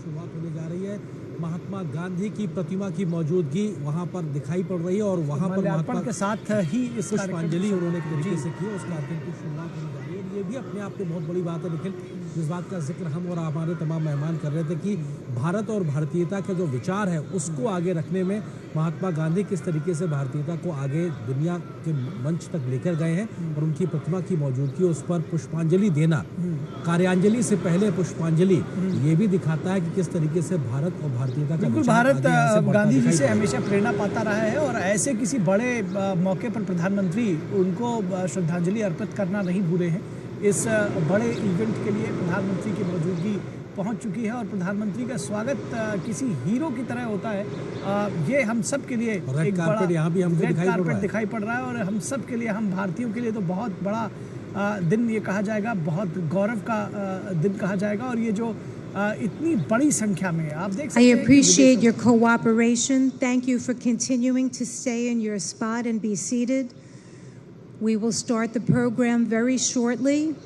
शुरुआत होने जा रही है। महात्मा गांधी की प्रतिमा की मौजूदगी वहां पर दिखाई पड़ रही है और वहां पर महात्मा के साथ ही इस पुष्पांजलि उन्होंने एक तरीके से की, उस कार्यक्रम की शुरुआत होने जा रही है। ये भी अपने आप में बहुत बड़ी बात है निखिल, जिस बात का जिक्र हम और हमारे तमाम मेहमान कर रहे थे कि भारत और भारतीयता का जो विचार है उसको आगे रखने में महात्मा गांधी किस तरीके से भारतीयता को आगे दुनिया के मंच तक लेकर गए हैं और उनकी प्रतिमा की मौजूदगी, उस पर पुष्पांजलि देना, कार्यांजलि से पहले पुष्पांजलि, ये भी दिखाता है कि किस तरीके से भारत और भारतीयता का विचार भारत गांधी जी से हमेशा प्रेरणा पाता रहा है और ऐसे किसी बड़े मौके पर प्रधानमंत्री उनको श्रद्धांजलि अर्पित करना नहीं भूले हैं। इस बड़े इवेंट के लिए प्रधानमंत्री की मौजूदगी पहुंच चुकी है और प्रधानमंत्री का स्वागत किसी हीरो की तरह होता है। ये हम सब के लिए एक बड़ा यहाँ भी हमको दिखाई पड़ रहा है और हम सब के लिए, हम भारतीयों के लिए तो बहुत बड़ा दिन ये कहा जाएगा, बहुत गौरव का दिन कहा जाएगा। और ये जो इतनी बड़ी संख्या में आप देख सकते हैं। I appreciate your cooperation. Thank you for continuing to stay in your spot and be seated. We will start the program very shortly.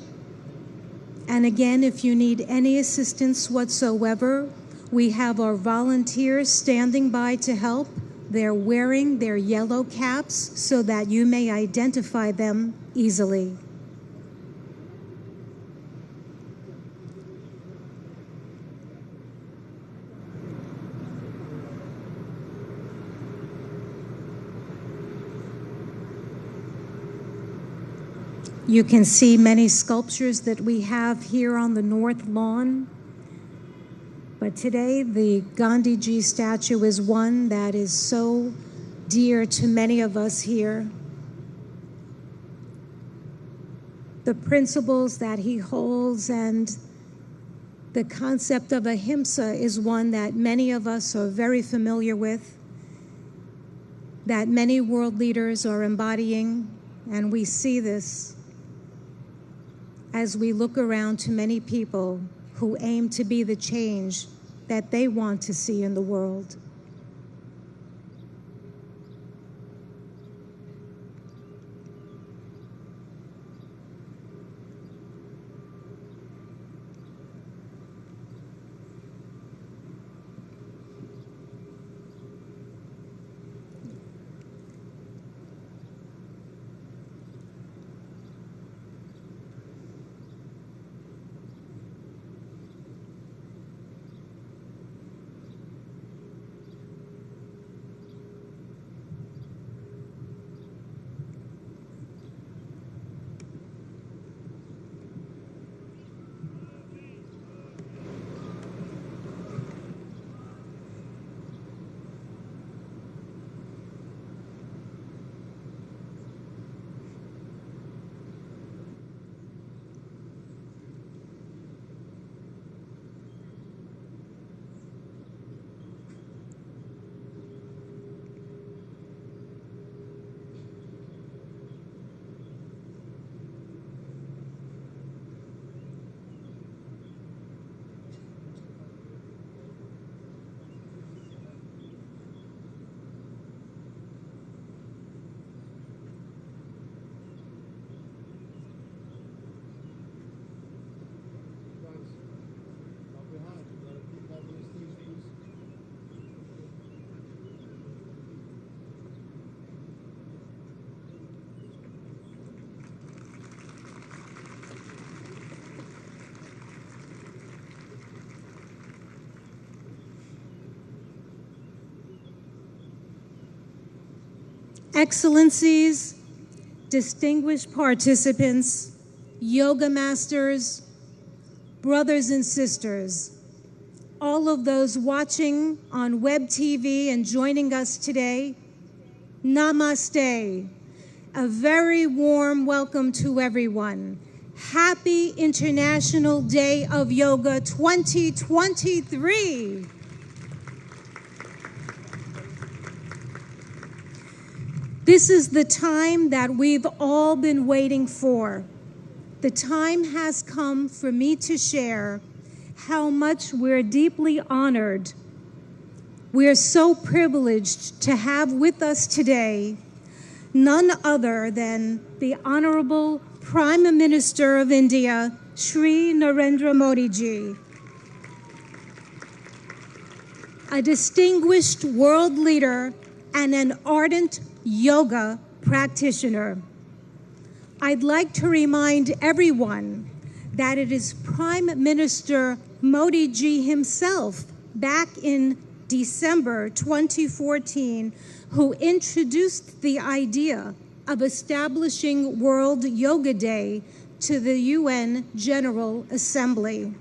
And again, if you need any assistance whatsoever, we have our volunteers standing by to help. They're wearing their yellow caps so that you may identify them easily. You can see many sculptures that we have here on the North Lawn. But today, the Gandhi Ji statue is one that is so dear to many of us here. The principles that he holds and the concept of ahimsa is one that many of us are very familiar with, that many world leaders are embodying, and we see this as we look around to many people who aim to be the change that they want to see in the world. Excellencies, distinguished participants, yoga masters, brothers and sisters, all of those watching on web TV and joining us today, namaste. A very warm welcome to everyone. Happy International Day of Yoga 2023. This is the time that we've all been waiting for. The time has come for me to share how much we're deeply honored. We're so privileged to have with us today none other than the Honorable Prime Minister of India, Shri Narendra Modi ji. a distinguished world leader, and an ardent yoga practitioner. I'd like to remind everyone that it is Prime Minister Modi ji himself, back in December 2014, who introduced the idea of establishing World Yoga Day to the UN General Assembly.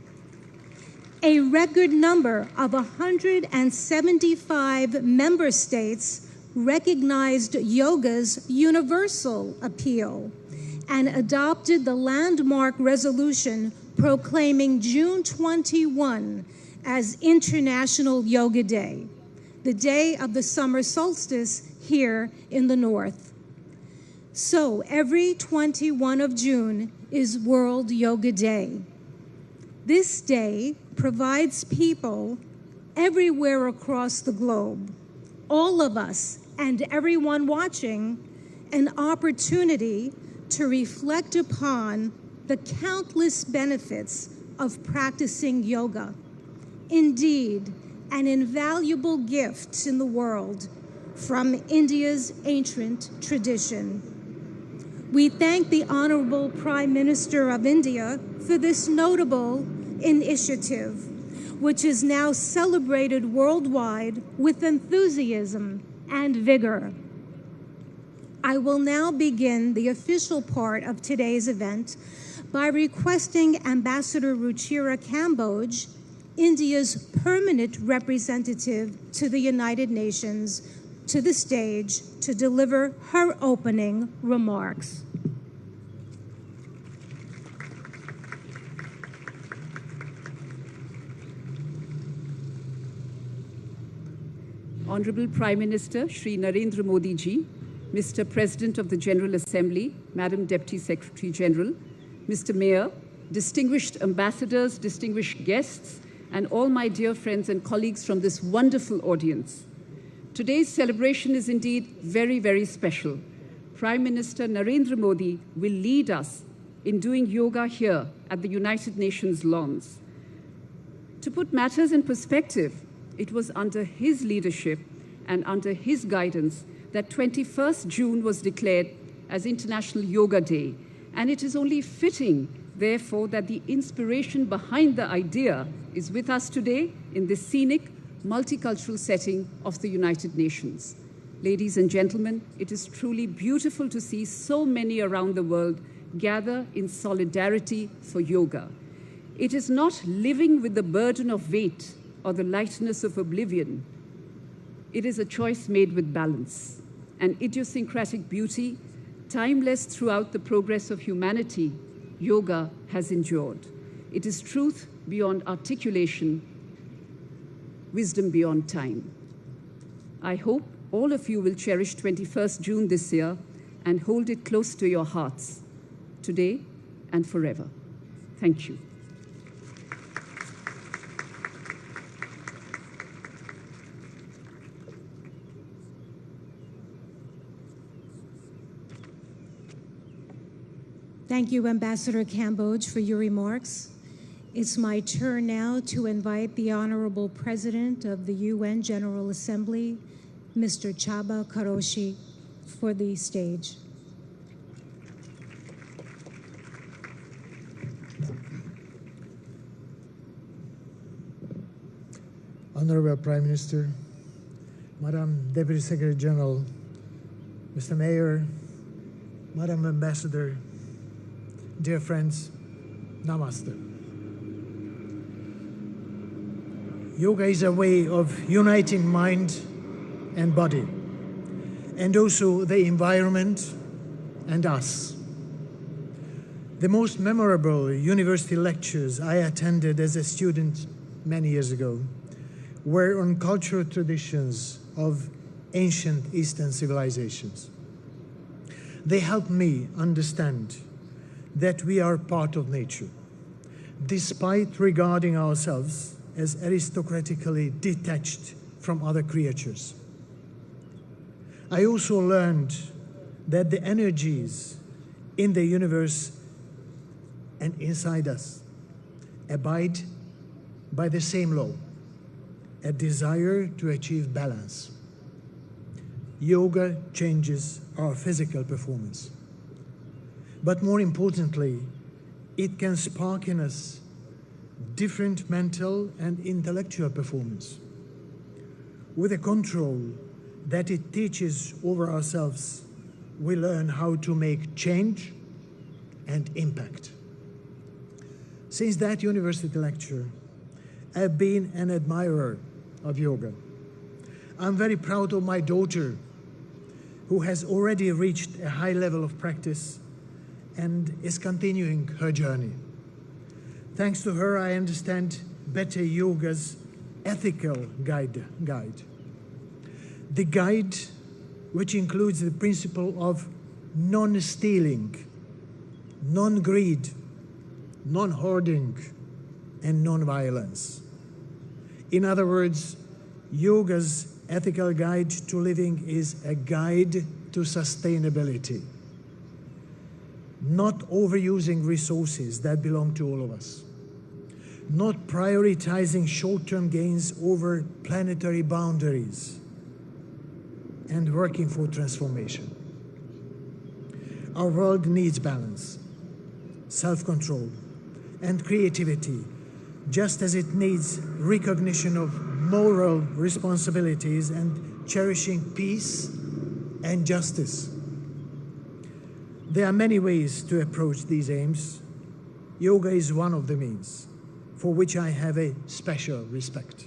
A record number of 175 member states recognized yoga's universal appeal and adopted the landmark resolution proclaiming June 21 as International Yoga Day, the day of the summer solstice here in the north. So every 21 of June is World Yoga Day. This day provides people everywhere across the globe, all of us and everyone watching, an opportunity to reflect upon the countless benefits of practicing yoga. Indeed, an invaluable gift in the world from India's ancient tradition. We thank the Honorable Prime Minister of India for this notable initiative, which is now celebrated worldwide with enthusiasm and vigor. I will now begin the official part of today's event by requesting Ambassador Ruchira Kamboj, India's permanent representative to the United Nations, to the stage to deliver her opening remarks. Honorable Prime Minister Shri Narendra Modi ji, Mr. President of the General Assembly, Madam Deputy Secretary General, Mr. Mayor, distinguished ambassadors, distinguished guests, and all my dear friends and colleagues from this wonderful audience. Today's celebration is indeed very, very special. Prime Minister Narendra Modi will lead us in doing yoga here at the United Nations lawns. To put matters in perspective, it was under his leadership and under his guidance that 21st June was declared as International Yoga Day. And it is only fitting, therefore, that the inspiration behind the idea is with us today in this scenic, multicultural setting of the United Nations. Ladies and gentlemen, it is truly beautiful to see so many around the world gather in solidarity for yoga. It is not living with the burden of weight or the lightness of oblivion. It is a choice made with balance, an idiosyncratic beauty, timeless throughout the progress of humanity. Yoga has endured. It is truth beyond articulation, wisdom beyond time. I hope all of you will cherish 21st June this year and hold it close to your hearts, today and forever. Thank you. Thank you, Ambassador Kamboj, for your remarks. It's my turn now to invite the Honorable President of the UN General Assembly, Mr. Csaba Kőrösi, for the stage. Honorable Prime Minister, Madam Deputy Secretary General, Mr. Mayor, Madam Ambassador, dear friends, Namaste. Yoga is a way of uniting mind and body, and also the environment and us. The most memorable university lectures I attended as a student many years ago were on cultural traditions of ancient Eastern civilizations. They helped me understand that we are part of nature, despite regarding ourselves as aristocratically detached from other creatures. I also learned that the energies in the universe and inside us abide by the same law, a desire to achieve balance. Yoga changes our physical performance. But more importantly, it can spark in us different mental and intellectual performance. With the control that it teaches over ourselves, we learn how to make change and impact. Since that university lecture, I've been an admirer of yoga. I'm very proud of my daughter, who has already reached a high level of practice and is continuing her journey. Thanks to her, I understand better yoga's ethical guide. The guide, which includes the principle of non-stealing, non-greed, non-hoarding, and non-violence. In other words, yoga's ethical guide to living is a guide to sustainability, not overusing resources that belong to all of us, not prioritizing short-term gains over planetary boundaries, and working for transformation. Our world needs balance, self-control, and creativity, just as it needs recognition of moral responsibilities and cherishing peace and justice. There are many ways to approach these aims. Yoga is one of the means, for which I have a special respect.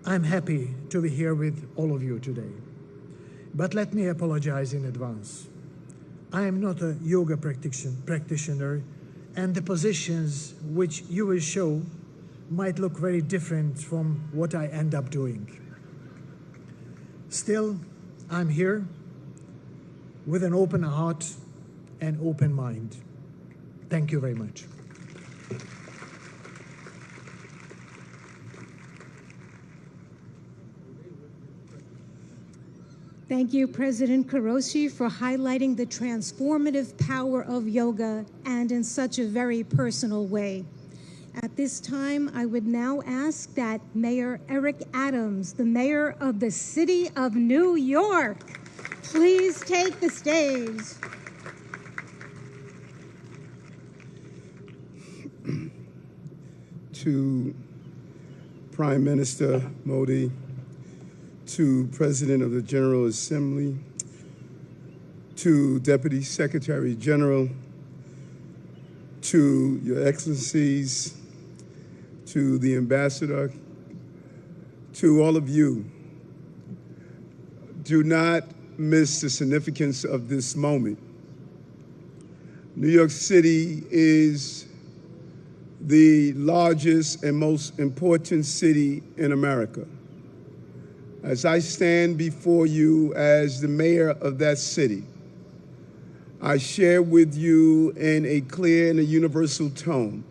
I'm happy to be here with all of you today, but let me apologize in advance. I am not a yoga practitioner, and the positions which you will show might look very different from what I end up doing. Still, I'm here with an open heart and open mind. Thank you very much. Thank you, President Qureshi, for highlighting the transformative power of yoga and in such a very personal way. At this time, I would now ask that Mayor Eric Adams, the mayor of the city of New York, please take the stage. To Prime Minister Modi, to President of the General Assembly, to Deputy Secretary General, to Your Excellencies, to the Ambassador, to all of you, do not miss the significance of this moment. New York City is the largest and most important city in America. As I stand before you as the mayor of that city, I share with you in a clear and a universal tone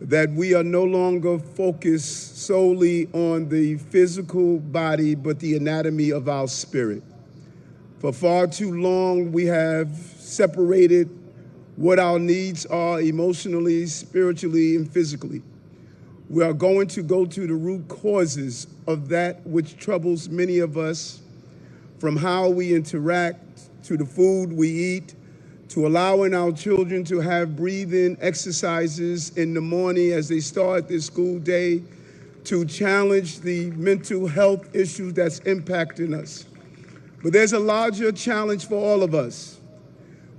that we are no longer focused solely on the physical body, but the anatomy of our spirit. For far too long, we have separated what our needs are emotionally, spiritually, and physically. We are going to go to the root causes of that which troubles many of us, from how we interact, to the food we eat, to allowing our children to have breathing exercises in the morning as they start their school day, to challenge the mental health issues that's impacting us. But there's a larger challenge for all of us.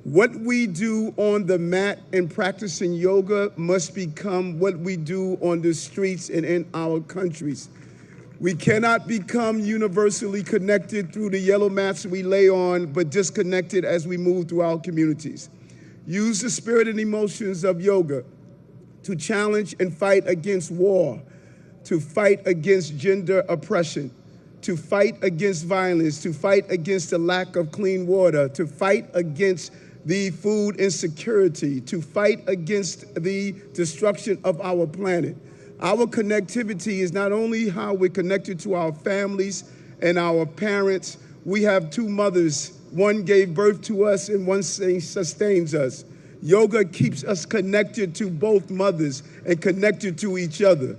What we do on the mat in practicing yoga must become what we do on the streets and in our countries. We cannot become universally connected through the yellow mats we lay on, but disconnected as we move through our communities. Use the spirit and emotions of yoga to challenge and fight against war, to fight against gender oppression, to fight against violence, to fight against the lack of clean water, to fight against the food insecurity, to fight against the destruction of our planet. Our connectivity is not only how we're connected to our families and our parents. We have two mothers. One gave birth to us and one sustains us. Yoga keeps us connected to both mothers and connected to each other.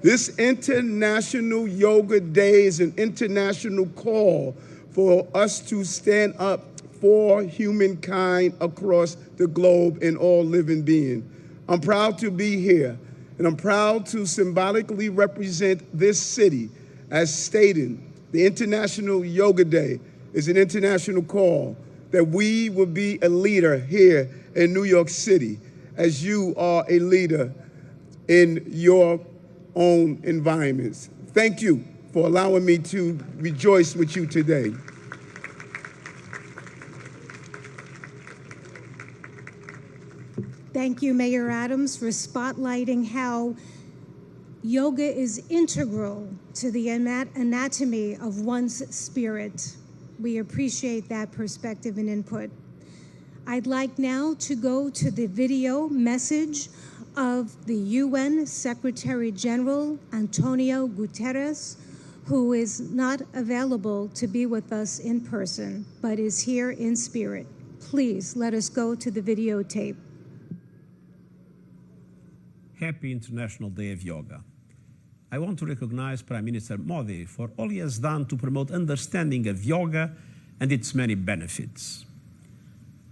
This International Yoga Day is an international call for us to stand up for humankind across the globe and all living beings. I'm proud to be here, and I'm proud to symbolically represent this city as stated. The International Yoga Day is an international call that we will be a leader here in New York City, as you are a leader in your own environments. Thank you for allowing me to rejoice with you today. Thank you, Mayor Adams, for spotlighting how yoga is integral to the anatomy of one's spirit. We appreciate that perspective and input. I'd like now to go to the video message of the UN Secretary General Antonio Guterres, who is not available to be with us in person, but is here in spirit. Please let us go to the videotape. Happy International Day of Yoga. I want to recognize Prime Minister Modi for all he has done to promote understanding of yoga and its many benefits.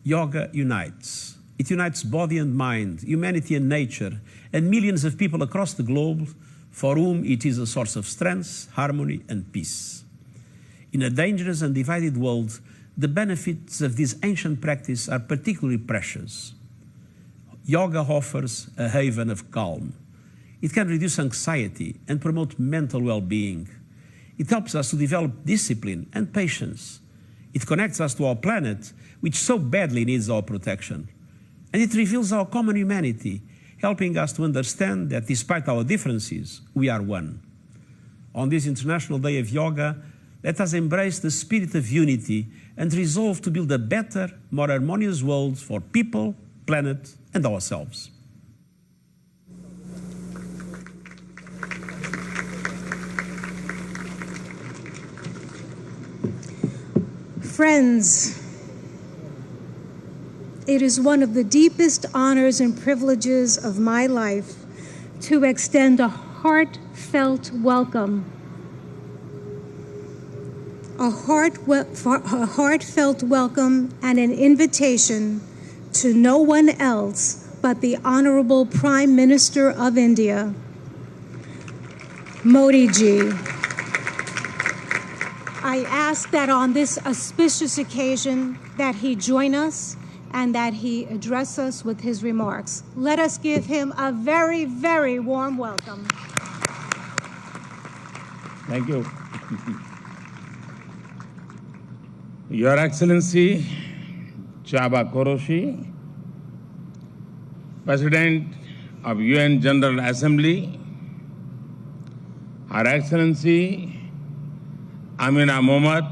Yoga unites. It unites body and mind, humanity and nature, and millions of people across the globe for whom it is a source of strength, harmony, and peace. In a dangerous and divided world, the benefits of this ancient practice are particularly precious. Yoga offers a haven of calm. It can reduce anxiety and promote mental well-being. It helps us to develop discipline and patience. It connects us to our planet, which so badly needs our protection. And it reveals our common humanity, helping us to understand that despite our differences, we are one. On this International Day of Yoga, let us embrace the spirit of unity and resolve to build a better, more harmonious world for people, planet, and ourselves. Friends, it is one of the deepest honors and privileges of my life to extend a heartfelt welcome. A heartfelt welcome and an invitation to no one else but the Honorable Prime Minister of India, Modi ji. I ask that on this auspicious occasion that he join us and that he address us with his remarks. Let us give him a very, very warm welcome. Thank you. Your Excellency, Chaba Koroshi, President of UN General Assembly, Her Excellency Amina Mohammad,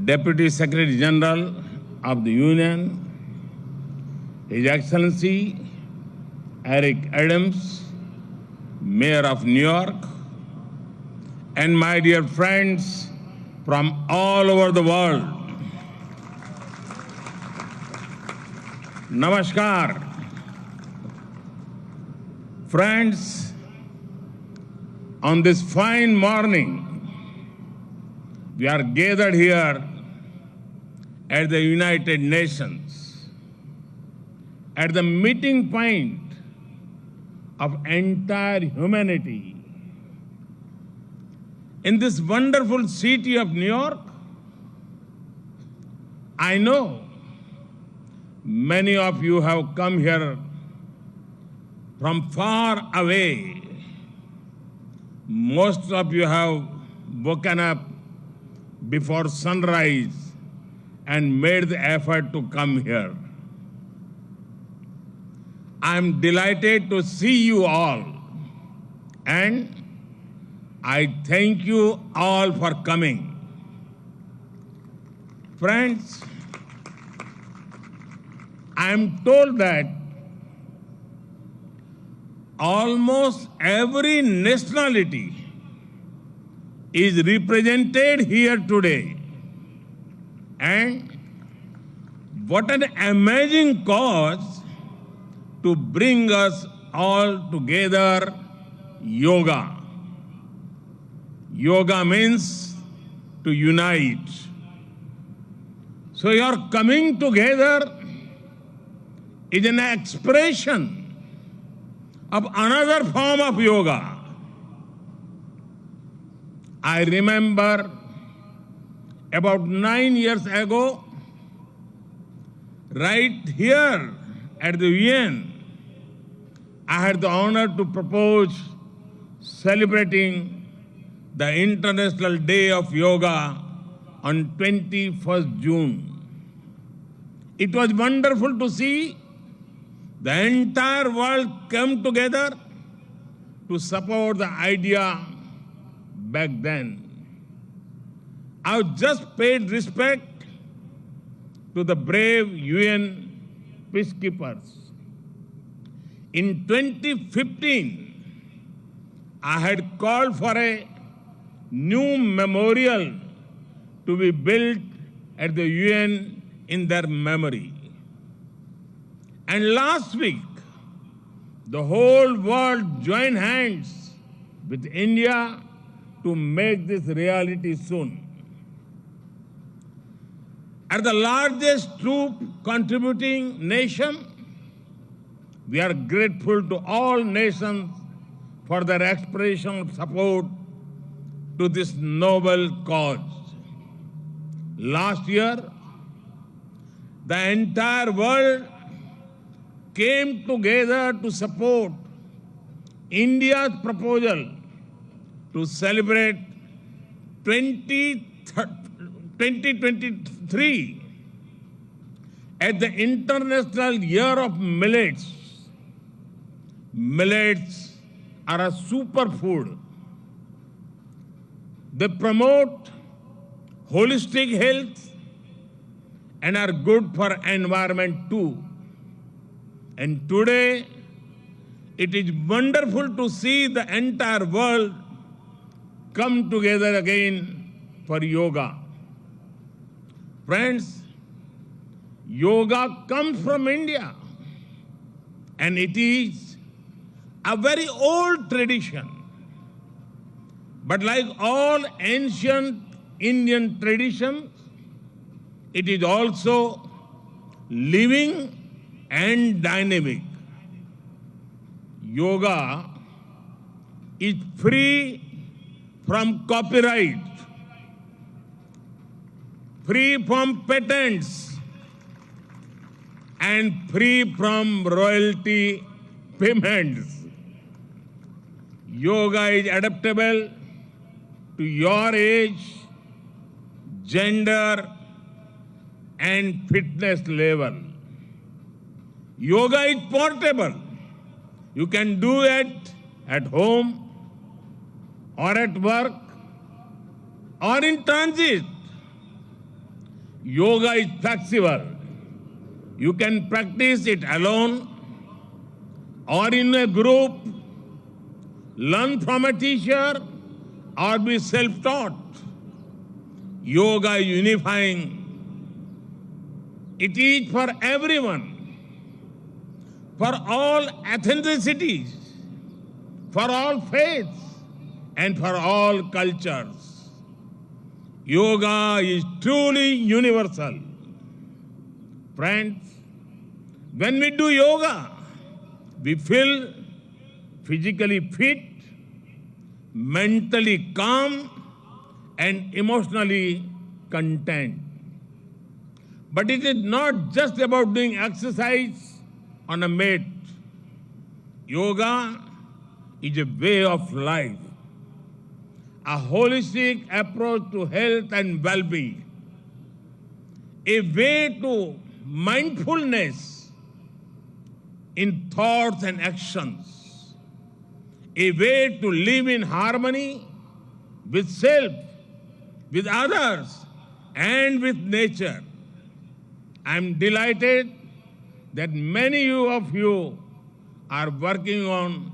Deputy Secretary General of the Union, His Excellency Eric Adams, Mayor of New York, and my dear friends from all over the world. Namaskar. Friends, on this fine morning, we are gathered here at the United Nations, at the meeting point of entire humanity. In this wonderful city of New York, I know many of you have come here from far away. Most of you have woken up before sunrise and made the effort to come here. I'm delighted to see you all, and I thank you all for coming. Friends, I'm told that almost every nationality is represented here today. And what an amazing cause to bring us all together yoga. Yoga means to unite. So your coming together is an expression of another form of yoga. I remember about 9 years ago, right here at the UN, I had the honor to propose celebrating the International Day of Yoga on 21st June. It was wonderful to see the entire world come together to support the idea back then. I just paid respect to the brave UN peacekeepers. In 2015, I had called for a new memorial to be built at the UN in their memory. And last week, the whole world joined hands with India to make this reality soon. As the largest troop contributing nation, we are grateful to all nations for their expression of support to this noble cause. Last year, the entire world came together to support India's proposal to celebrate 2023 as the International Year of Millets. Millets are a superfood. They promote holistic health and are good for environment too. And today, it is wonderful to see the entire world come together again for yoga. Friends, yoga comes from India, and it is a very old tradition. But like all ancient Indian traditions, it is also living and dynamic. Yoga is free from copyright, free from patents, and free from royalty payments. Yoga is adaptable to your age, gender, and fitness level. Yoga is portable. You can do it at home, or at work, or in transit. Yoga is flexible. You can practice it alone or in a group, learn from a teacher, or be self-taught. Yoga is unifying. It is for everyone, for all ethnicities, for all faiths, and for all cultures. Yoga is truly universal. Friends, when we do yoga, we feel physically fit, mentally calm, and emotionally content. But it is not just about doing exercise on a mat. Yoga is a way of life, a holistic approach to health and well-being, a way to mindfulness in thoughts and actions, a way to live in harmony with self, with others, and with nature. I am delighted that many of you are working on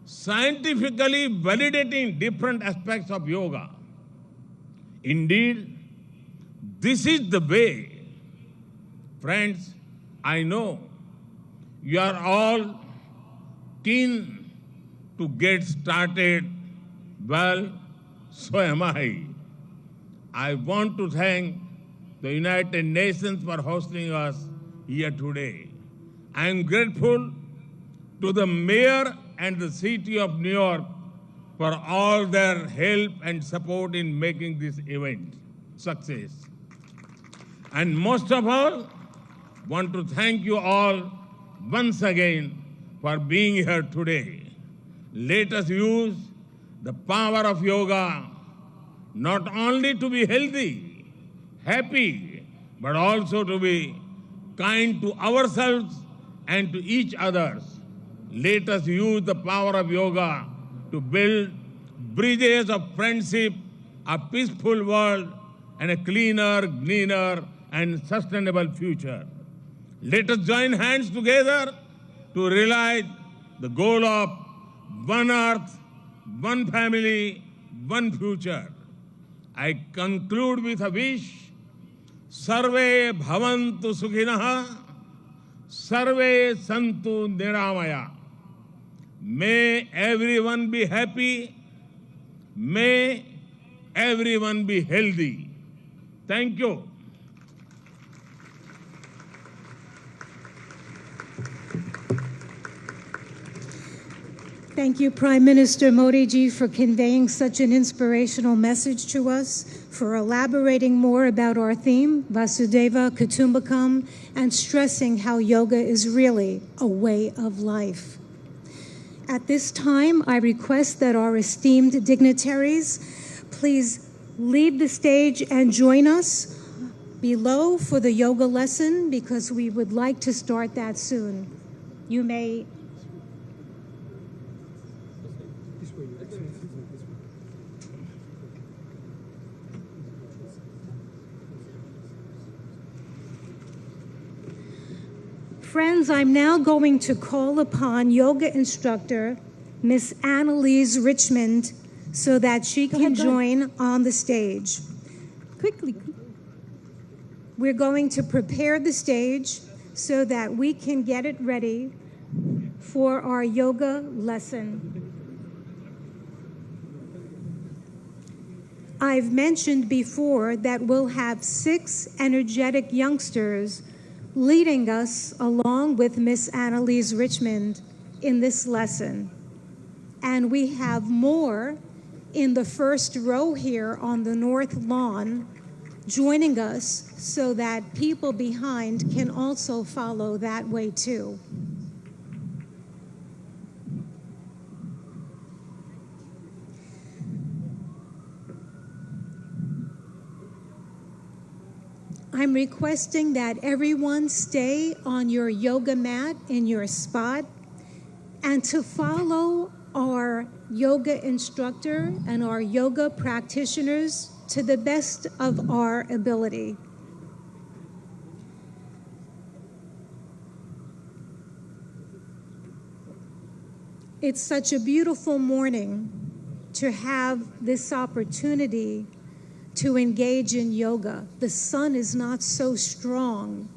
scientifically validating different aspects of yoga. Indeed, this is the way. Friends, I know you are all keen to get started, well, so am I. I want to thank the United Nations for hosting us here today. I am grateful to the mayor and the city of New York for all their help and support in making this event success. And most of all, want to thank you all once again for being here today. Let us use the power of yoga not only to be healthy, happy, but also to be kind to ourselves and to each other. Let us use the power of yoga to build bridges of friendship, a peaceful world, and a cleaner, greener, and sustainable future. Let us join hands together to realize the goal of one earth, one family, one future. I conclude with a wish. Sarve bhavantu sukhinah, sarve santu niramaya. May everyone be happy. May everyone be healthy. Thank you. Thank you, Prime Minister Modi ji, for conveying such an inspirational message to us, for elaborating more about our theme, Vasudhaiva Kutumbakam, and stressing how yoga is really a way of life. At this time, I request that our esteemed dignitaries please leave the stage and join us below for the yoga lesson, because we would like to start that soon. You may Friends, I'm now going to call upon yoga instructor Miss Annalise Richmond so that she can join on the stage. Quickly. We're going to prepare the stage so that we can get it ready for our yoga lesson. I've mentioned before that we'll have 6 energetic youngsters leading us along with Miss Annalise Richmond in this lesson. And we have more in the first row here on the north lawn joining us so that people behind can also follow that way too. I'm requesting that everyone stay on your yoga mat in your spot and to follow our yoga instructor and our yoga practitioners to the best of our ability. It's such a beautiful morning to have this opportunity to engage in yoga. The sun is not so strong,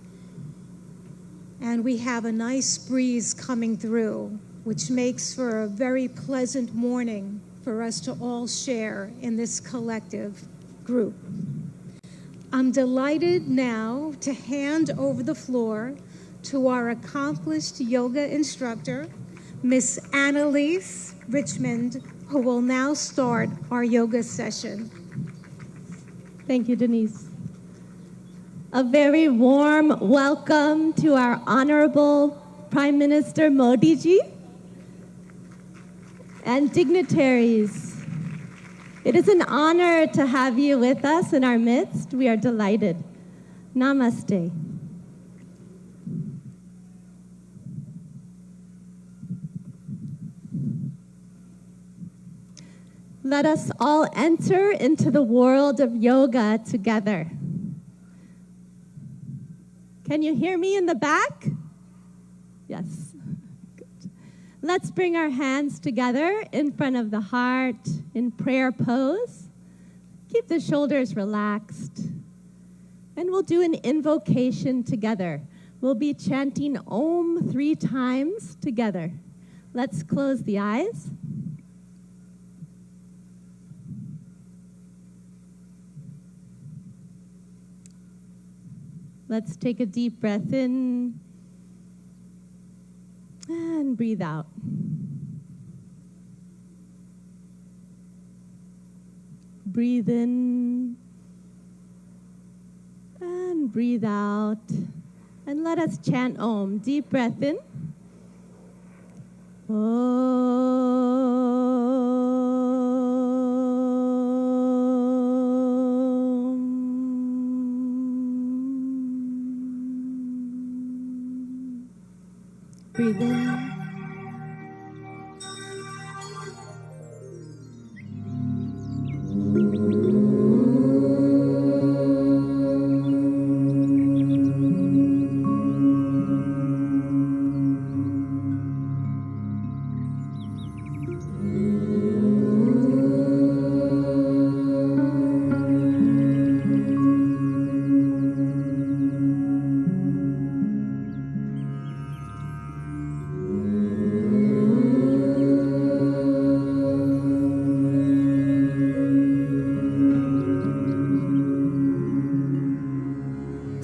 and we have a nice breeze coming through, which makes for a very pleasant morning for us to all share in this collective group. I'm delighted now to hand over the floor to our accomplished yoga instructor, Miss Annalise Richmond, who will now start our yoga session. Thank you, Denise. A very warm welcome to our Honorable Prime Minister Modi ji and dignitaries. It is an honor to have you with us in our midst. We are delighted. Namaste. Let us all enter into the world of yoga together. Can you hear me in the back? Yes. Good. Let's bring our hands together in front of the heart in prayer pose. Keep the shoulders relaxed. And we'll do an invocation together. We'll be chanting Om 3 times together. Let's close the eyes. Let's take a deep breath in and breathe out. Breathe in and breathe out. And let us chant Om. Deep breath in. Om. Breathe in.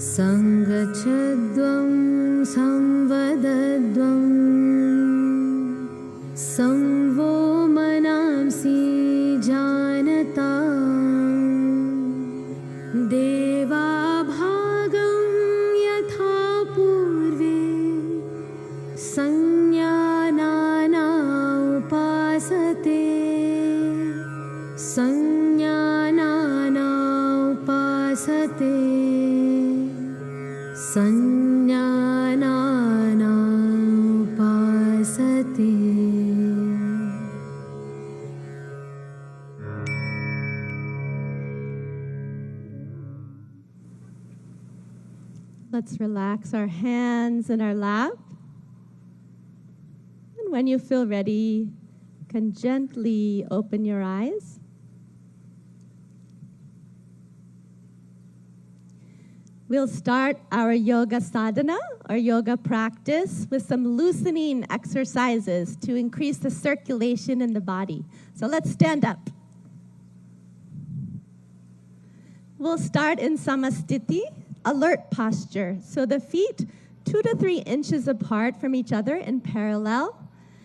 Sangachadvam samvadadvam samvo manamsi janatam deva bhagam yatha purve sanyanana upasate sanyanana upasate Sanjnana upasate. Let's relax our hands in our lap. And when you feel ready, you can gently open your eyes. We'll start our yoga sadhana, or yoga practice, with some loosening exercises to increase the circulation in the body. So let's stand up. We'll start in Samastiti, alert posture. So the feet 2 to 3 inches apart from each other in parallel.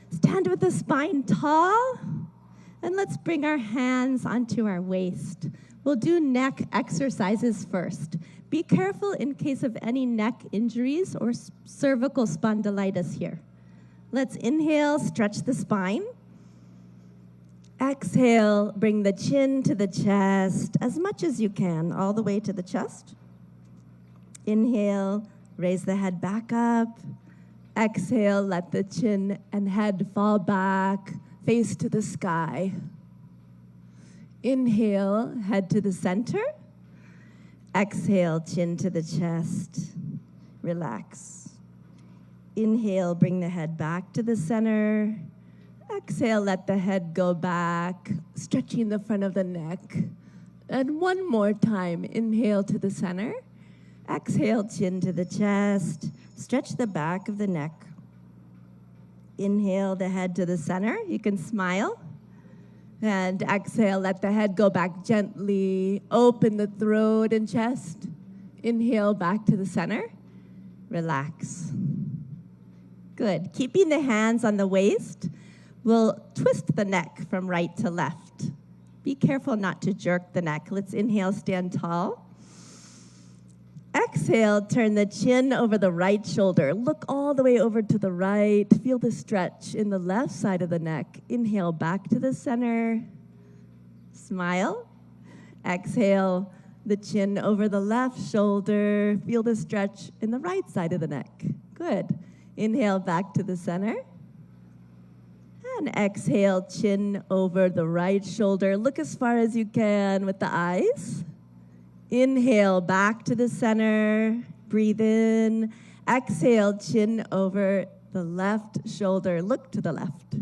Stand with the spine tall. And let's bring our hands onto our waist. We'll do neck exercises first. Be careful in case of any neck injuries or cervical spondylitis here. Let's inhale, stretch the spine. Exhale, bring the chin to the chest as much as you can, all the way to the chest. Inhale, raise the head back up. Exhale, let the chin and head fall back, face to the sky. Inhale, head to the center. Exhale, chin to the chest. Relax. Inhale, bring the head back to the center. Exhale, let the head go back, stretching the front of the neck. And one more time, inhale to the center. Exhale, chin to the chest. Stretch the back of the neck. Inhale the head to the center. You can smile. And exhale, let the head go back gently. Open the throat and chest. Inhale back to the center. Relax. Good. Keeping the hands on the waist, we'll twist the neck from right to left. Be careful not to jerk the neck. Let's inhale, stand tall. Exhale, turn the chin over the right shoulder. Look all the way over to the right. Feel the stretch in the left side of the neck. Inhale back to the center. Smile. Exhale, the chin over the left shoulder. Feel the stretch in the right side of the neck. Good. Inhale back to the center. And exhale, chin over the right shoulder. Look as far as you can with the eyes. Inhale, back to the center. Breathe in. Exhale, chin over the left shoulder. Look to the left.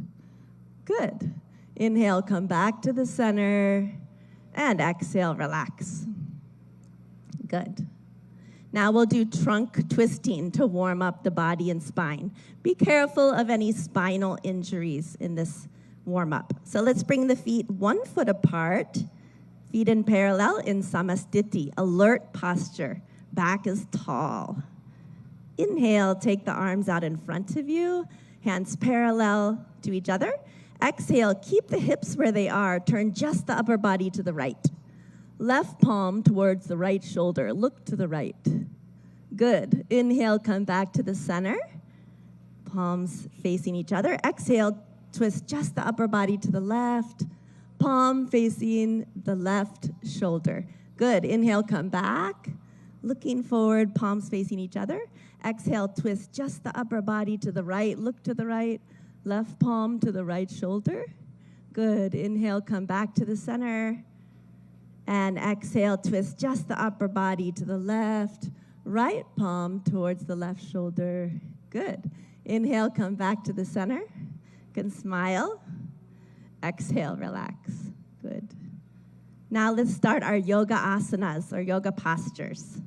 Good. Inhale, come back to the center. And exhale, relax. Good. Now we'll do trunk twisting to warm up the body and spine. Be careful of any spinal injuries in this warm-up. So let's bring the feet 1 foot apart. Feet in parallel in Samastiti, alert posture. back is tall. Inhale, take the arms out in front of you, hands parallel to each other. Exhale, keep the hips where they are. Turn just the upper body to the right. Left palm towards the right shoulder. Look to the right. Good. Inhale, come back to the center. Palms facing each other. Exhale, twist just the upper body to the left. Palm facing the left shoulder. Good. Inhale, come back. Looking forward, palms facing each other. Exhale, twist just the upper body to the right. Look to the right. Left palm to the right shoulder. Good. Inhale, come back to the center. And exhale, twist just the upper body to the left. Right palm towards the left shoulder. Good. Inhale, come back to the center. You can smile. Exhale, relax. Good. Now let's start our yoga asanas, or yoga postures.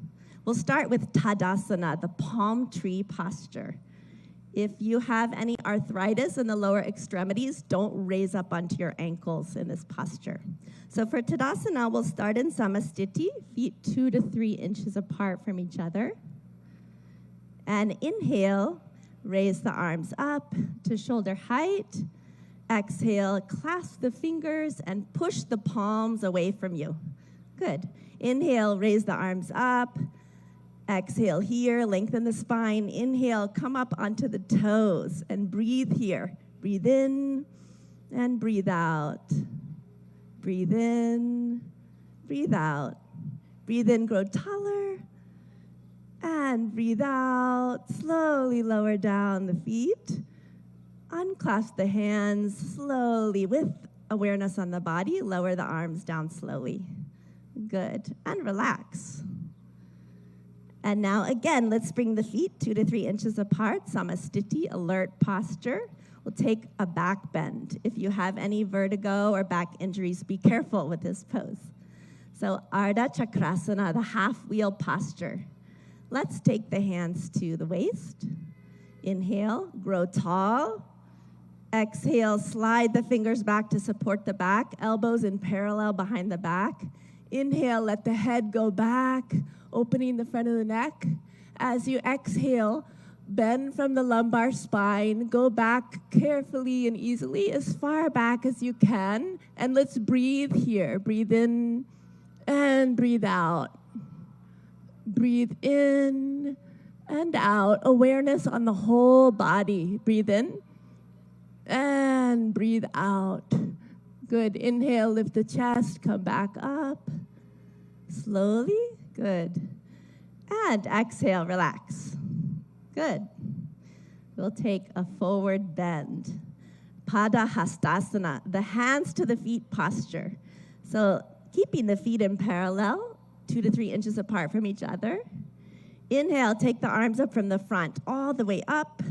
We'll start with Tadasana, the palm tree posture. If you have any arthritis in the lower extremities, don't raise up onto your ankles in this posture. So for Tadasana, we'll start in Samastiti, feet 2 to 3 inches apart from each other. And inhale, raise the arms up to shoulder height. Exhale, clasp the fingers and push the palms away from you. Good. Inhale, raise the arms up. Exhale here, lengthen the spine. Inhale, come up onto the toes and breathe here. Breathe in and breathe out. Breathe in, breathe out. Breathe in, grow taller. And breathe out, slowly lower down the feet. Unclasp the hands slowly with awareness on the body. Lower the arms down slowly. Good. And relax. And now again, let's bring the feet 2 to 3 inches apart. Samastiti, alert posture. We'll take a back bend. If you have any vertigo or back injuries, be careful with this pose. So Ardha Chakrasana, the half wheel posture. Let's take the hands to the waist. Inhale, grow tall. Exhale, slide the fingers back to support the back, elbows in parallel behind the back. Inhale, let the head go back, opening the front of the neck. As you exhale, bend from the lumbar spine, go back carefully and easily as far back as you can. And let's breathe here. Breathe in and breathe out. Breathe in and out. Awareness on the whole body. Breathe in and breathe out. Good. Inhale, lift the chest, come back up. Slowly. Good. And exhale, relax. Good. We'll take a forward bend. Pada Hastasana, the hands to the feet posture. So keeping the feet in parallel, 2 to 3 inches apart from each other. Inhale, take the arms up from the front, all the way up.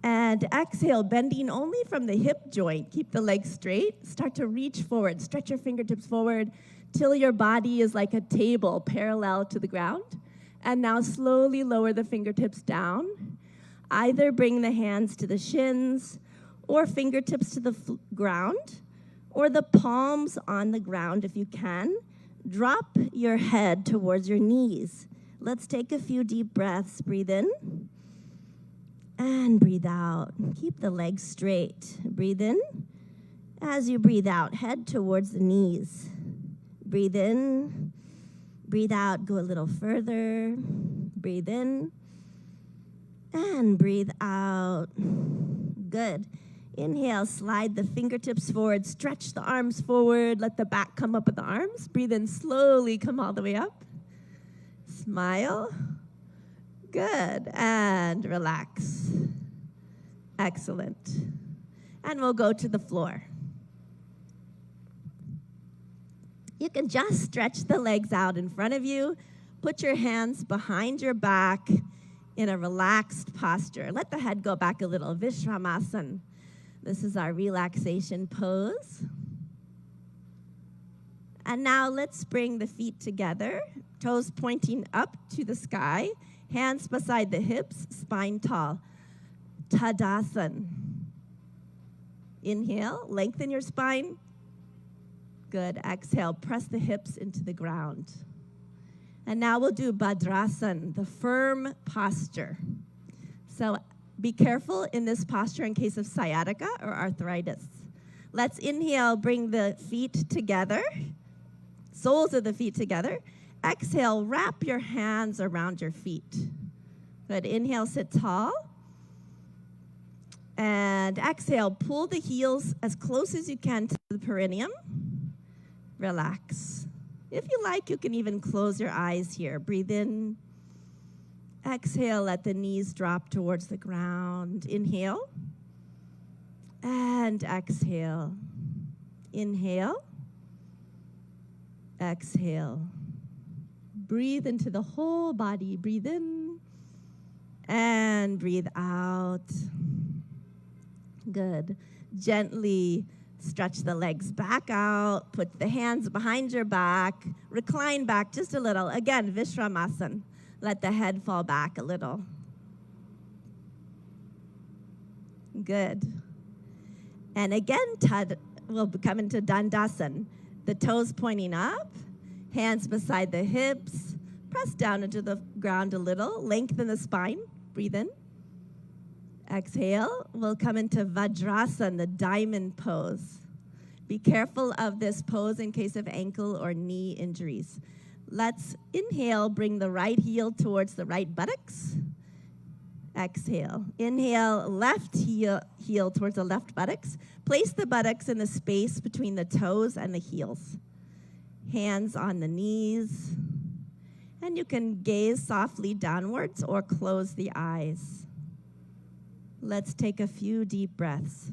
And exhale, bending only from the hip joint. Keep the legs straight. Start to reach forward. Stretch your fingertips forward till your body is like a table parallel to the ground. And now slowly lower the fingertips down. Either bring the hands to the shins or fingertips to the ground or the palms on the ground if you can. Drop your head towards your knees. Let's take a few deep breaths. Breathe in and breathe out. Keep the legs straight. Breathe in. As you breathe out, head towards the knees. Breathe in. Breathe out. Go a little further. Breathe in. And breathe out. Good. Inhale, slide the fingertips forward. Stretch the arms forward. Let the back come up with the arms. Breathe in slowly. Come all the way up. Smile. Good. And relax. Excellent. And we'll go to the floor. You can just stretch the legs out in front of you. Put your hands behind your back in a relaxed posture. Let the head go back a little. Vishramasana. This is our relaxation pose. And now let's bring the feet together. Toes pointing up to the sky. Hands beside the hips, spine tall. Tadasana. Inhale, lengthen your spine. Good. Exhale, press the hips into the ground. And now we'll do Bhadrasana, the firm posture. So be careful in this posture in case of sciatica or arthritis. Let's inhale, bring the feet together, soles of the feet together. Exhale, wrap your hands around your feet. Good. Inhale, sit tall. And exhale, pull the heels as close as you can to the perineum. Relax. If you like, you can even close your eyes here. Breathe in. Exhale, let the knees drop towards the ground. Inhale. And exhale. Inhale. Exhale. Breathe into the whole body. Breathe in. And breathe out. Good. Gently stretch the legs back out. Put the hands behind your back. Recline back just a little. Again, Vishramasana. Let the head fall back a little. Good. And again, we'll come into Dandasana. The toes pointing up, hands beside the hips. Press down into the ground a little. Lengthen the spine. Breathe in. Exhale. We'll come into Vajrasana, the diamond pose. Be careful of this pose in case of ankle or knee injuries. Let's inhale, bring the right heel towards the right buttocks. Exhale. Inhale, left heel towards the left buttocks. Place the buttocks in the space between the toes and the heels. Hands on the knees. And you can gaze softly downwards or close the eyes. Let's take a few deep breaths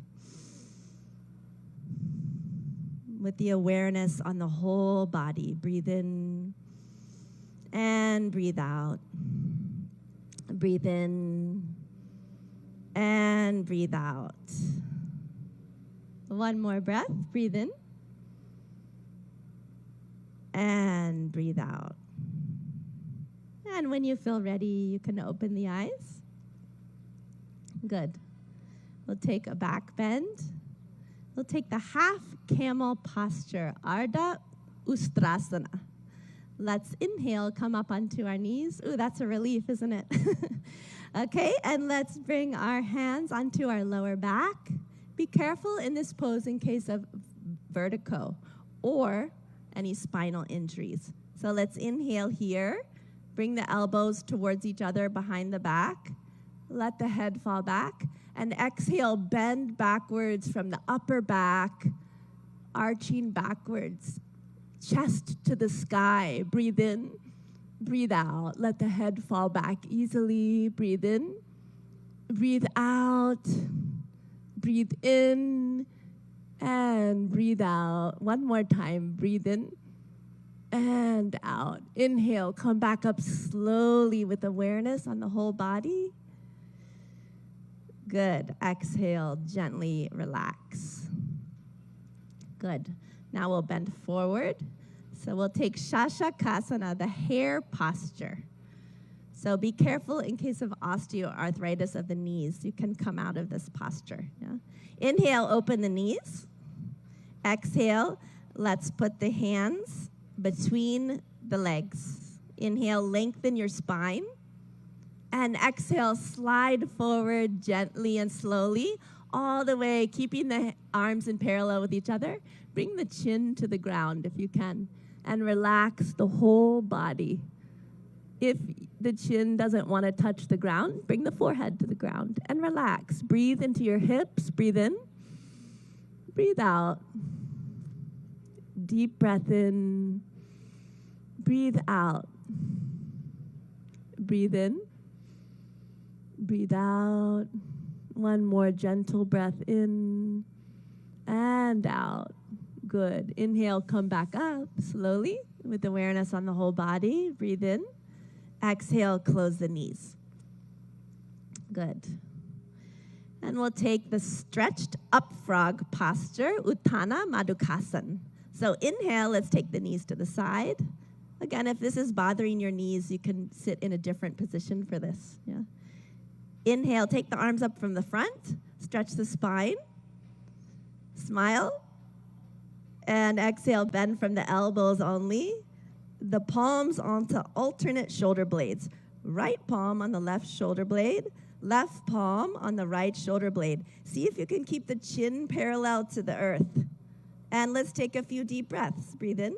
with the awareness on the whole body. Breathe in and breathe out. Breathe in and breathe out. One more breath. Breathe in and breathe out. And when you feel ready, you can open the eyes. Good. We'll take a back bend. We'll take the half camel posture, Ardha Ustrasana. Let's inhale, come up onto our knees. Ooh, that's a relief, isn't it? Okay, and let's bring our hands onto our lower back. Be careful in this pose in case of vertigo or any spinal injuries. So let's inhale here. Bring the elbows towards each other behind the back. Let the head fall back. And exhale, bend backwards from the upper back, arching backwards, chest to the sky. Breathe in, breathe out. Let the head fall back easily. Breathe in, breathe out. Breathe in and breathe out. One more time. Breathe in and out. Inhale, come back up slowly with awareness on the whole body. Good. Exhale, gently relax. Good. Now we'll bend forward. So we'll take Shashakasana, the hare posture. So be careful in case of osteoarthritis of the knees. You can come out of this posture. Yeah? Inhale, open the knees. Exhale, let's put the hands between the legs. Inhale, lengthen your spine. And exhale, slide forward gently and slowly, all the way, keeping the arms in parallel with each other. Bring the chin to the ground if you can, and relax the whole body. If the chin doesn't want to touch the ground, bring the forehead to the ground and relax. Breathe into your hips. Breathe in. Breathe out. Deep breath in. Breathe out. Breathe in. Breathe out. One more gentle breath in and out. Good. Inhale, come back up slowly with awareness on the whole body. Breathe in. Exhale, close the knees. Good. And we'll take the stretched up frog posture, Uttana Madhukasana. So inhale, let's take the knees to the side. Again, if this is bothering your knees, you can sit in a different position for this. Yeah. Inhale, take the arms up from the front, stretch the spine, smile, and exhale, bend from the elbows only. the palms onto alternate shoulder blades. Right palm on the left shoulder blade, left palm on the right shoulder blade. See if you can keep the chin parallel to the earth. And let's take a few deep breaths. Breathe in.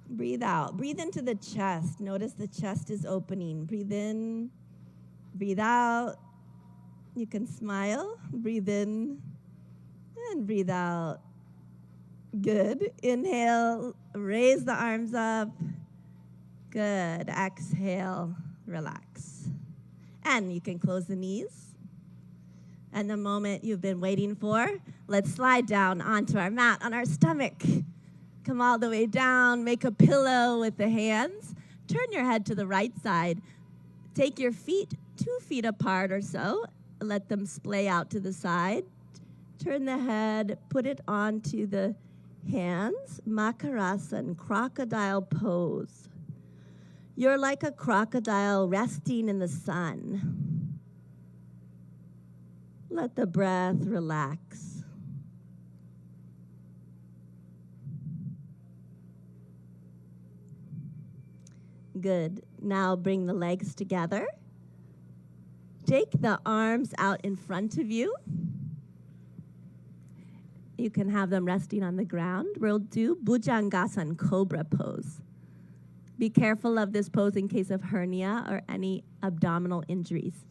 Breathe out. Breathe into the chest. Notice the chest is opening. Breathe in. Breathe out. You can smile. Breathe in. And breathe out. Good. Inhale. Raise the arms up. Good. Exhale. Relax. And you can close the knees. And the moment you've been waiting for, let's slide down onto our mat on our stomach. Come all the way down, make a pillow with the hands. Turn your head to the right side. Take your feet 2 feet apart or so. Let them splay out to the side. Turn the head, put it onto the hands. Makarasan, crocodile pose. You're like a crocodile resting in the sun. Let the breath relax. Good. Now bring the legs together. Take the arms out in front of you. You can have them resting on the ground. We'll do Bhujangasana, cobra pose. Be careful of this pose in case of hernia or any abdominal injuries.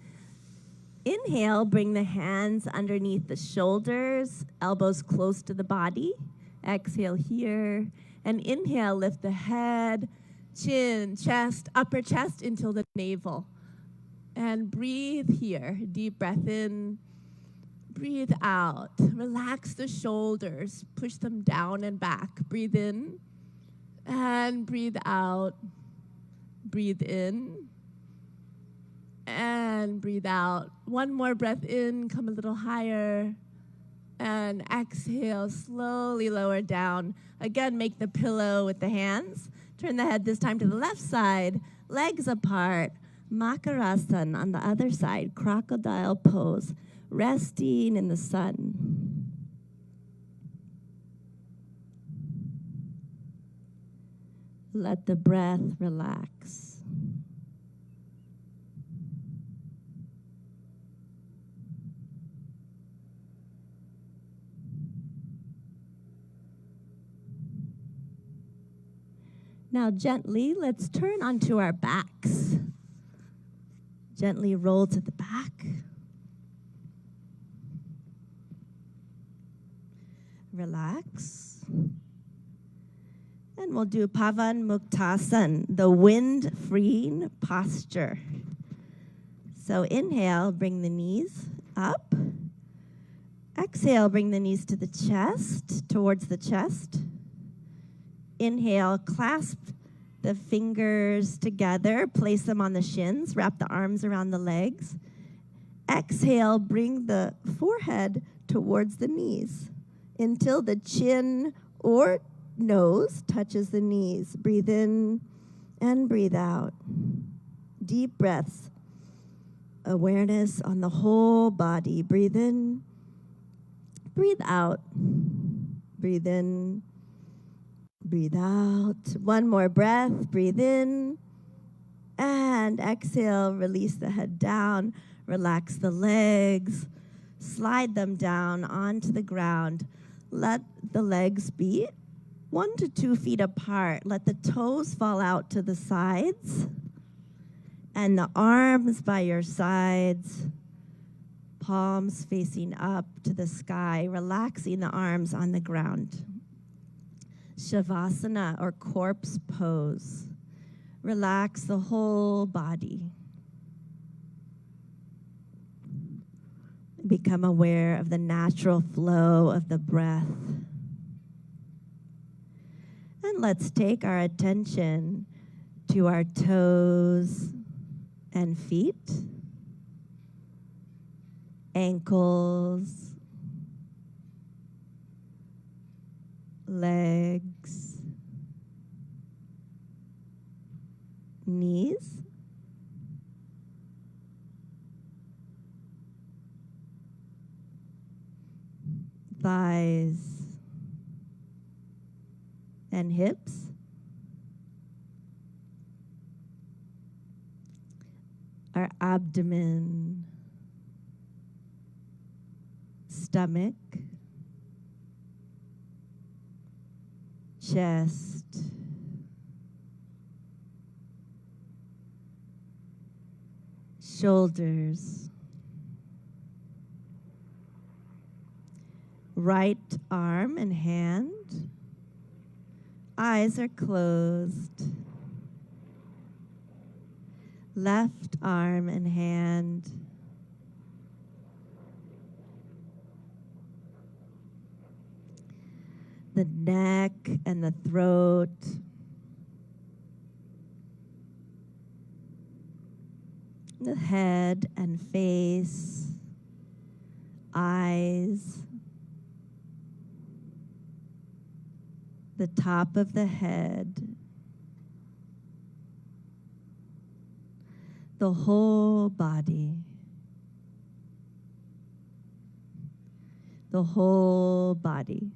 Inhale, bring the hands underneath the shoulders, elbows close to the body. Exhale here. And inhale, lift the head, chin, chest, upper chest until the navel. And breathe here. Deep breath in. Breathe out. Relax the shoulders. Push them down and back. Breathe in. And breathe out. Breathe in. And breathe out. One more breath in. Come a little higher. And exhale. Slowly lower down. Again, make the pillow with the hands. Turn the head this time to the left side, legs apart. Makarasana on the other side, crocodile pose, resting in the sun. Let the breath relax. Now gently, let's turn onto our backs. Gently roll to the back. Relax. And we'll do Pavan Muktasan, the wind-freeing posture. So inhale, bring the knees up. Exhale, bring the knees to the chest, towards the chest. Inhale, clasp the fingers together, place them on the shins, wrap the arms around the legs. Exhale, bring the forehead towards the knees until the chin or nose touches the knees. Breathe in and breathe out. Deep breaths. Awareness on the whole body. Breathe in, breathe out. Breathe in, breathe out. One more breath. Breathe in. And exhale. Release the head down. Relax the legs. Slide them down onto the ground. Let the legs be 1 to 2 feet apart. Let the toes fall out to the sides. And the arms by your sides. Palms facing up to the sky. Relaxing the arms on the ground. Shavasana, or corpse pose. Relax the whole body. Become aware of the natural flow of the breath. And let's take our attention to our toes and feet, ankles, legs, knees, thighs, and hips, abdomen, stomach, chest, shoulders, right arm and hand. Eyes are closed. Left arm and hand. The neck and the throat. The head and face. Eyes. The top of the head. The whole body. The whole body.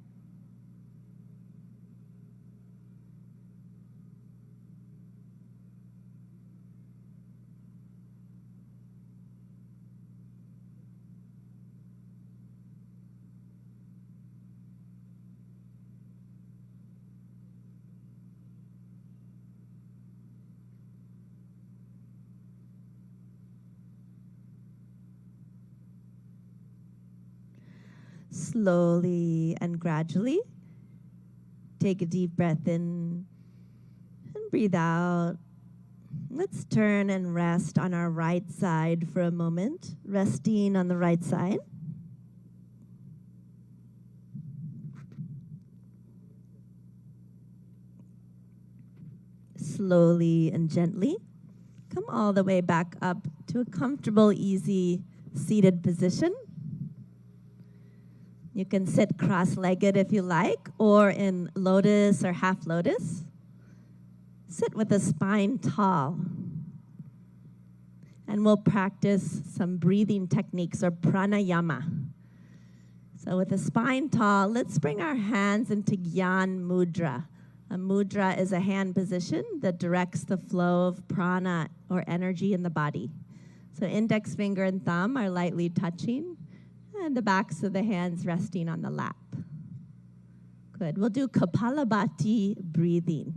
Slowly and gradually, take a deep breath in and breathe out. Let's turn and rest on our right side for a moment, resting on the right side. Slowly and gently, come all the way back up to a comfortable, easy seated position. You can sit cross-legged if you like, or in lotus or half lotus. Sit with the spine tall. And we'll practice some breathing techniques or pranayama. So with the spine tall, let's bring our hands into Gyan Mudra. A mudra is a hand position that directs the flow of prana or energy in the body. So index finger and thumb are lightly touching, and the backs of the hands resting on the lap. Good. We'll do Kapalabhati breathing.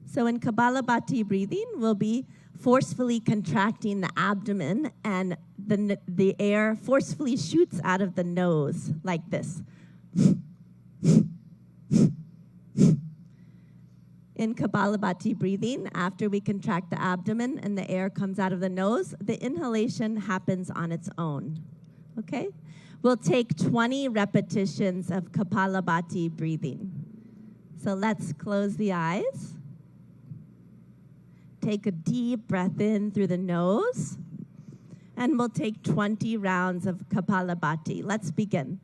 So in Kapalabhati breathing, we'll be forcefully contracting the abdomen, and the air forcefully shoots out of the nose like this. In Kapalabhati breathing, after we contract the abdomen and the air comes out of the nose, the inhalation happens on its own. Okay? We'll take 20 repetitions of Kapalabhati breathing. So let's close the eyes. Take a deep breath in through the nose. And we'll take 20 rounds of Kapalabhati. Let's begin.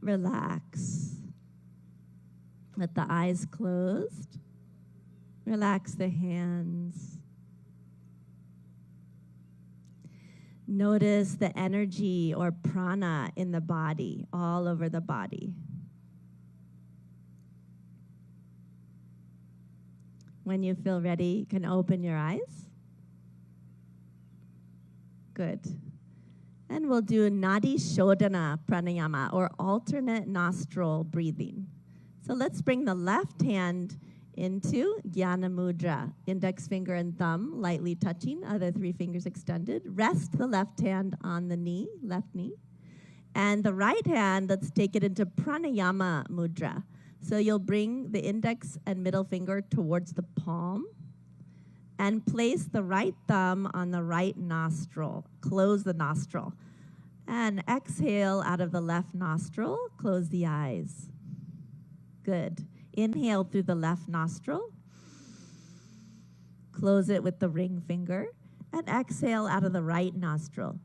Relax. Let the eyes closed. Relax the hands. Notice the energy or prana in the body, all over the body. When you feel ready, you can open your eyes. Good. And we'll do Nadi Shodhana Pranayama, or alternate nostril breathing. So let's bring the left hand into Jnana Mudra, index finger and thumb lightly touching, other 3 fingers extended. Rest the left hand on the knee, left knee. And the right hand, let's take it into Pranayama Mudra. So you'll bring the index and middle finger towards the palm and place the right thumb on the right nostril. Close the nostril. And exhale out of the left nostril. Close the eyes. Good. Inhale through the left nostril. Close it with the ring finger. And exhale out of the right nostril.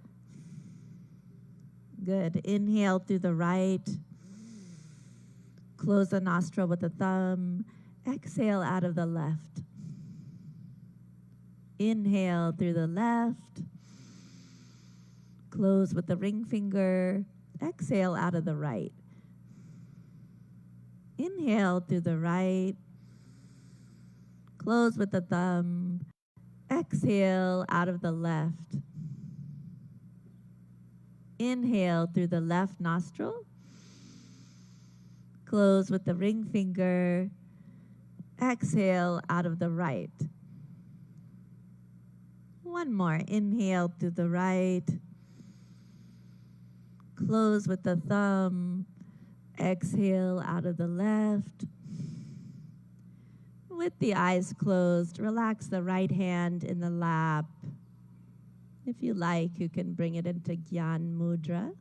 Good. Inhale through the right. Close the nostril with the thumb. Exhale out of the left. Inhale through the left. Close with the ring finger. Exhale out of the right. Inhale through the right. Close with the thumb. Exhale out of the left. Inhale through the left nostril. Close with the ring finger. Exhale out of the right. One more. Inhale through the right. Close with the thumb. Exhale out of the left. With the eyes closed, relax the right hand in the lap. If you like, you can bring it into Gyan Mudra.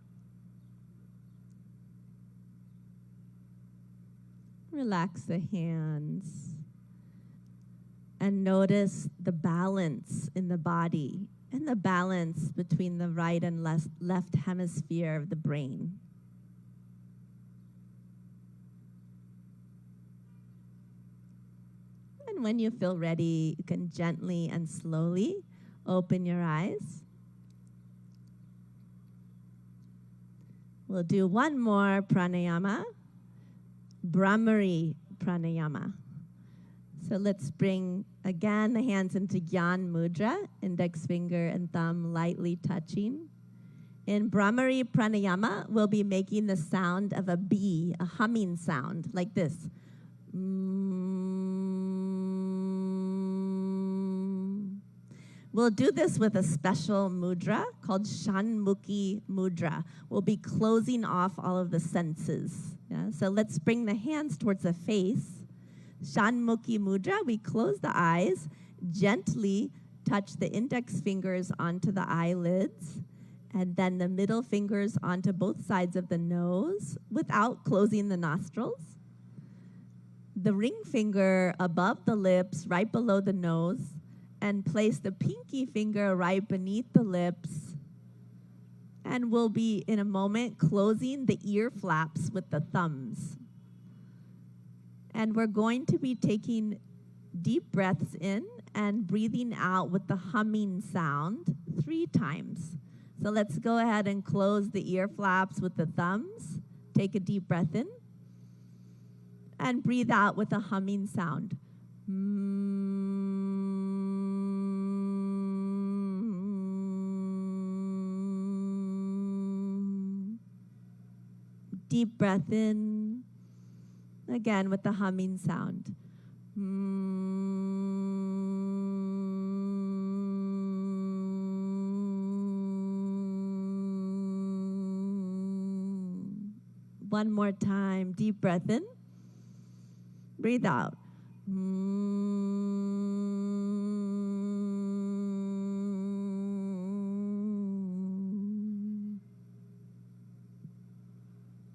Relax the hands. And notice the balance in the body and the balance between the right and left hemisphere of the brain. And when you feel ready, you can gently and slowly open your eyes. We'll do one more pranayama, Brahmari pranayama. So let's bring, again, the hands into Gyan Mudra, index finger and thumb lightly touching. In Brahmari pranayama, we'll be making the sound of a bee, a humming sound, like this. We'll do this with a special mudra called Shanmukhi mudra. We'll be closing off all of the senses. Yeah? So let's bring the hands towards the face. Shanmukhi mudra, we close the eyes, gently touch the index fingers onto the eyelids, and then the middle fingers onto both sides of the nose without closing the nostrils. The ring finger above the lips, right below the nose, and place the pinky finger right beneath the lips. And we'll be, in a moment, closing the ear flaps with the thumbs. And we're going to be taking deep breaths in and breathing out with the humming sound 3 times. So let's go ahead and close the ear flaps with the thumbs. Take a deep breath in. And breathe out with a humming sound. Deep breath in. Again with the humming sound. One more time. Deep breath in. Breathe out.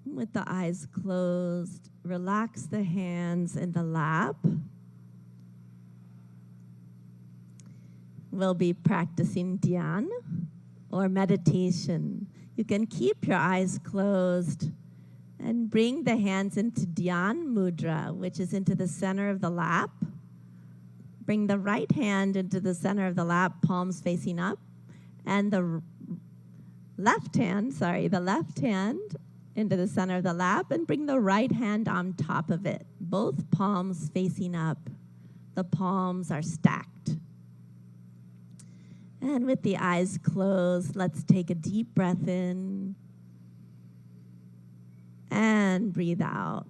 With the eyes closed, relax the hands in the lap. We'll be practicing dhyan or meditation. You can keep your eyes closed and bring the hands into dhyan mudra, which is into the center of the lap. Bring the right hand into the center of the lap, palms facing up, and the left hand into the center of the lap, and bring the right hand on top of it, both palms facing up. The palms are stacked. And with the eyes closed, let's take a deep breath in and breathe out.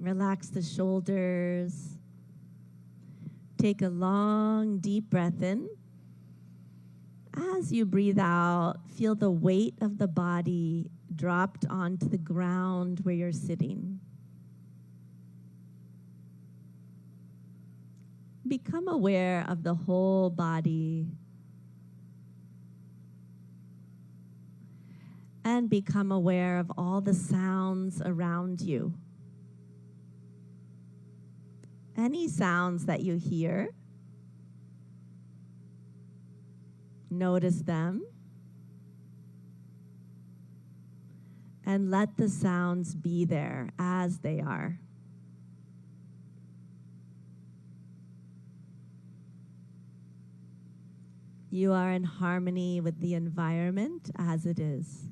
Relax the shoulders. Take a long, deep breath in. As you breathe out, feel the weight of the body dropped onto the ground where you're sitting. Become aware of the whole body. And become aware of all the sounds around you. Any sounds that you hear, notice them, and let the sounds be there as they are. You are in harmony with the environment as it is.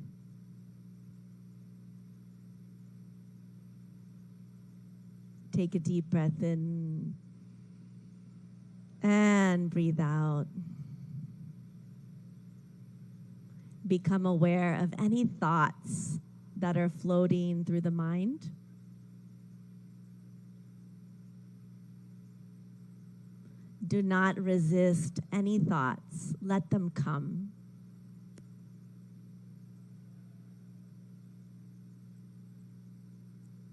Take a deep breath in and breathe out. Become aware of any thoughts that are floating through the mind. Do not resist any thoughts. Let them come.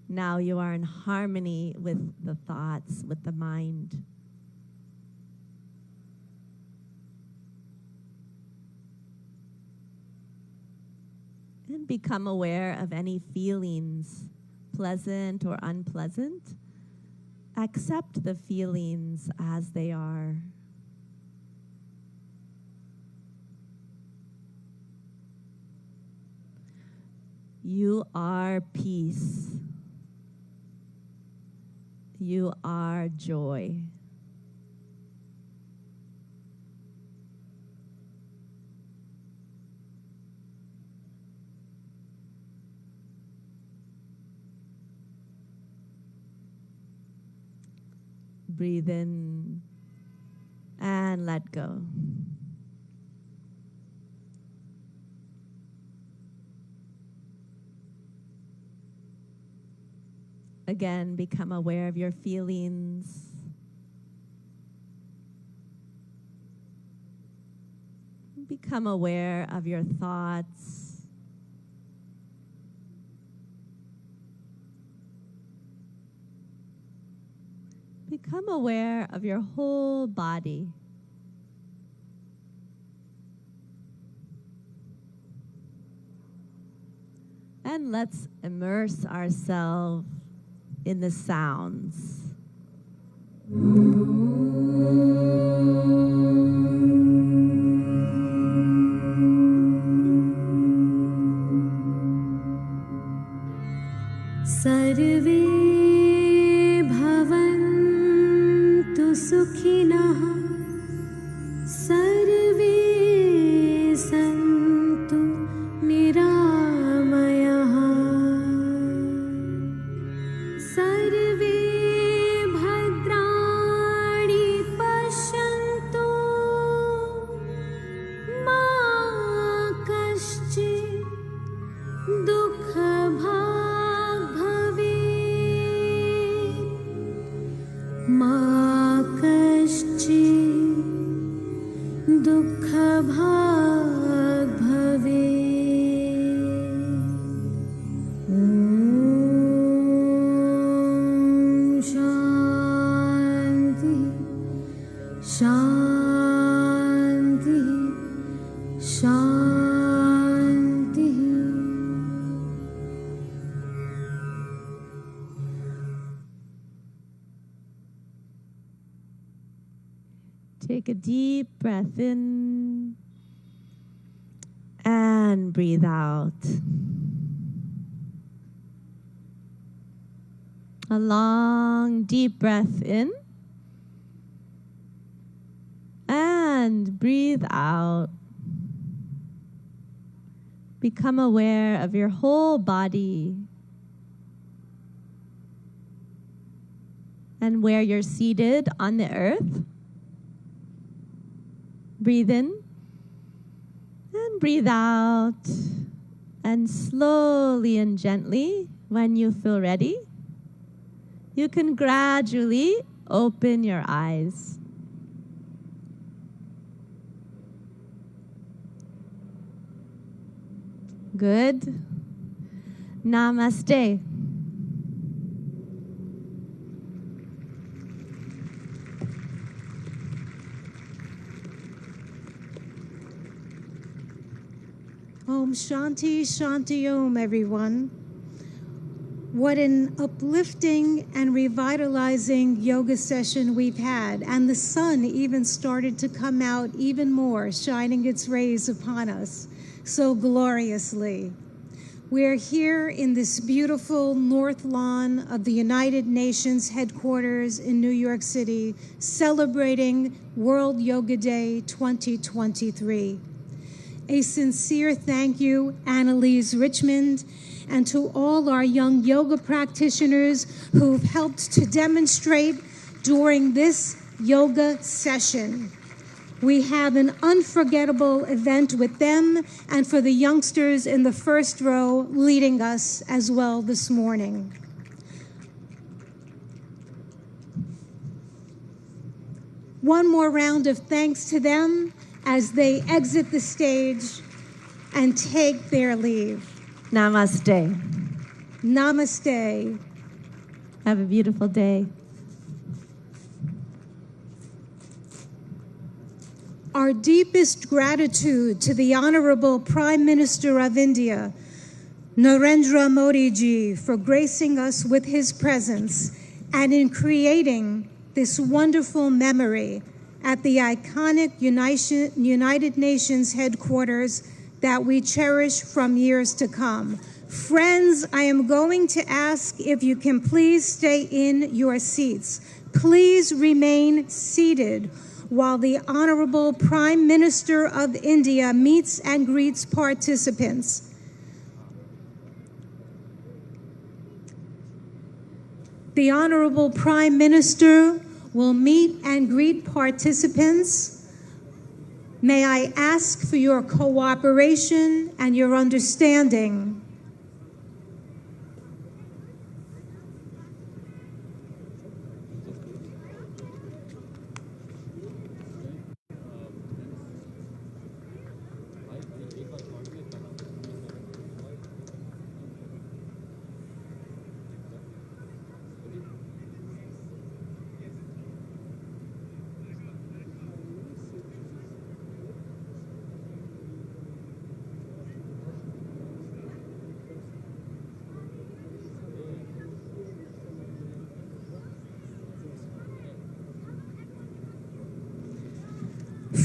Now you are in harmony with the thoughts, with the mind. And become aware of any feelings, pleasant or unpleasant. Accept the feelings as they are. You are peace. You are joy. Breathe in and let go. Again, become aware of your feelings. Become aware of your thoughts. Become aware of your whole body. And let's immerse ourselves in the sounds. सर्वे भवन्तु सुखिनः सर्वे सन्तु निरामयाः सर्वे भद्राणि पश्यन्तु मा कश्चित् दुःखभाग् भवेत् मा कश्चित् दुःखभाग् भवेत्। ॐ शान्ति शान्ति शान्ति। Take a deep breath in and breathe out. A long, deep breath in and breathe out. Become aware of your whole body and where you're seated on the earth. Breathe in and breathe out. And slowly and gently, when you feel ready, you can gradually open your eyes. Good. Namaste. Om Shanti Shanti Om, everyone. What an uplifting and revitalizing yoga session we've had. And the sun even started to come out even more, shining its rays upon us so gloriously. We're here in this beautiful North Lawn of the United Nations headquarters in New York City, celebrating World Yoga Day 2023. A sincere thank you, Annalise Richmond, and to all our young yoga practitioners who've helped to demonstrate during this yoga session. We have an unforgettable event with them and for the youngsters in the first row leading us as well this morning. One more round of thanks to them as they exit the stage and take their leave. Namaste. Namaste. Have a beautiful day. Our deepest gratitude to the Honorable Prime Minister of India, Narendra Modi ji, for gracing us with his presence and in creating this wonderful memory at the iconic United Nations headquarters that we cherish from years to come. Friends, I am going to ask if you can please stay in your seats. Please remain seated while the Honorable Prime Minister of India meets and greets participants. The Honorable Prime Minister will meet and greet participants. May I ask for your cooperation and your understanding.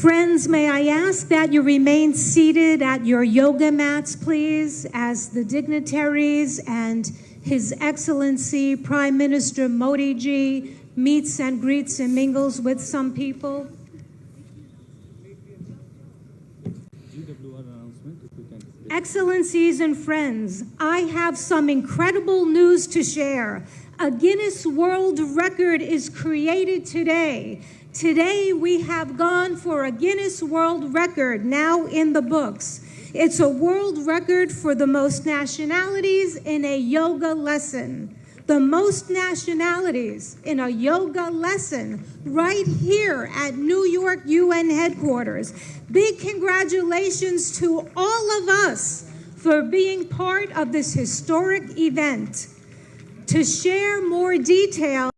Friends, may I ask that you remain seated at your yoga mats, please, as the dignitaries and His Excellency Prime Minister Modi ji meets and greets and mingles with some people. Excellencies and friends, I have some incredible news to share. A Guinness World Record is created today. Today we have gone for a Guinness World Record now in the books. It's a world record for the most nationalities in a yoga lesson. The most nationalities in a yoga lesson right here at New York UN headquarters. Big congratulations to all of us for being part of this historic event. To share more details